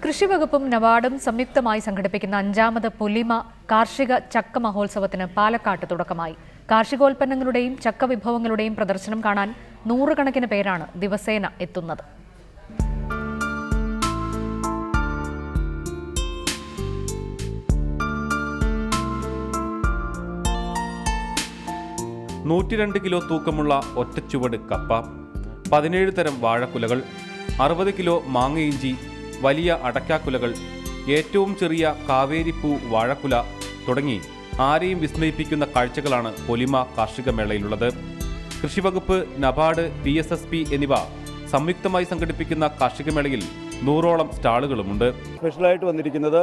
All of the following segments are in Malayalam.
കൃഷിവകുപ്പും നബാർഡും സംയുക്തമായി സംഘടിപ്പിക്കുന്ന 5ാമത് പൊലിമ കാർഷിക ചക്ക മഹോത്സവത്തിന് പാലക്കാട്ട് തുടക്കമായി. കാർഷികോൽപ്പന്നങ്ങളുടെയും ചക്ക വിഭവങ്ങളുടെയും പ്രദർശനം കാണാൻ നൂറുകണക്കിന് പേരാണ് ദിവസേന എത്തുന്നത്. $102 കിലോ തൂക്കമുള്ള ഒറ്റച്ചുവട് കപ്പ, 17 തരം വാഴക്കുലകൾ, 60 കിലോ മാങ്ങയിഞ്ചി, വലിയ അടയ്ക്കാക്കുലകൾ, ഏറ്റവും ചെറിയ കാവേരിപ്പൂ വാഴക്കുല തുടങ്ങി ആരെയും വിസ്മയിപ്പിക്കുന്ന കാഴ്ചകളാണ് പൊലിമ കാർഷിക മേളയിലുള്ളത്. കൃഷിവകുപ്പ്, നബാർഡ്, PSSP എന്നിവ സംയുക്തമായി സംഘടിപ്പിക്കുന്ന കാർഷിക മേളയിൽ 100ഓളം സ്റ്റാളുകളുമുണ്ട്. സ്പെഷ്യലായിട്ട് വന്നിരിക്കുന്നത്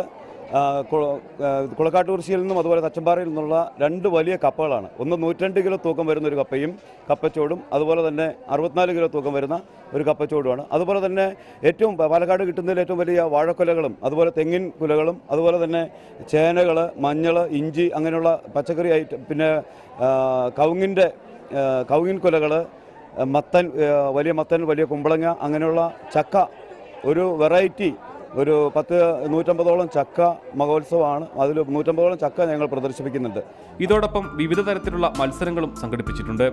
കുളക്കാട്ടുകുറിശ്ശിയിൽ നിന്നും അതുപോലെ തച്ചമ്പാറയിൽ നിന്നുള്ള 2 വലിയ കപ്പകളാണ്. ഒന്ന് 102 കിലോ തൂക്കം വരുന്ന ഒരു കപ്പയും കപ്പച്ചോടും, അതുപോലെ തന്നെ 64 കിലോ തൂക്കം വരുന്ന ഒരു കപ്പച്ചോടുമാണ്. അതുപോലെ തന്നെ പാലക്കാട് കിട്ടുന്നതിൽ ഏറ്റവും വലിയ വാഴക്കുലകളും അതുപോലെ തെങ്ങിൻ കുലകളും അതുപോലെ തന്നെ ചേനകൾ, മഞ്ഞൾ, ഇഞ്ചി അങ്ങനെയുള്ള പച്ചക്കറി ഐറ്റം, പിന്നെ കവുങ്ങിൻ കുലകൾ, മത്തൻ, വലിയ കുമ്പളങ്ങ, അങ്ങനെയുള്ള ചക്ക, ഒരു വെറൈറ്റി ഒരു 150ഓളം ചക്ക മഹോത്സവമാണ്. അതിൽ 150ഓളം ചക്ക ഞങ്ങൾ പ്രദർശിപ്പിക്കുന്നുണ്ട്. ഇതോടൊപ്പം വിവിധ തരത്തിലുള്ള മത്സരങ്ങളും സംഘടിപ്പിച്ചിട്ടുണ്ട്.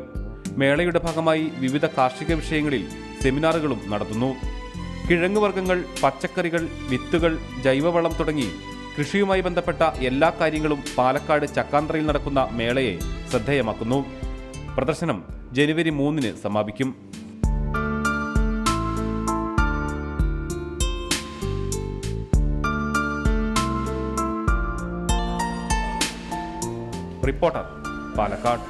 മേളയുടെ ഭാഗമായി വിവിധ കാർഷിക വിഷയങ്ങളിൽ സെമിനാറുകളും നടത്തുന്നു. കിഴങ്ങുവർഗ്ഗങ്ങൾ, പച്ചക്കറികൾ, വിത്തുകൾ, ജൈവവളം തുടങ്ങി കൃഷിയുമായി ബന്ധപ്പെട്ട എല്ലാ കാര്യങ്ങളും പാലക്കാട് ചക്കാന്തറയിൽ നടക്കുന്ന മേളയെ ശ്രദ്ധേയമാക്കുന്നു. പ്രദർശനം ജനുവരി 3-ന് സമാപിക്കും. റിപ്പോർട്ടർ, പാലക്കാട്.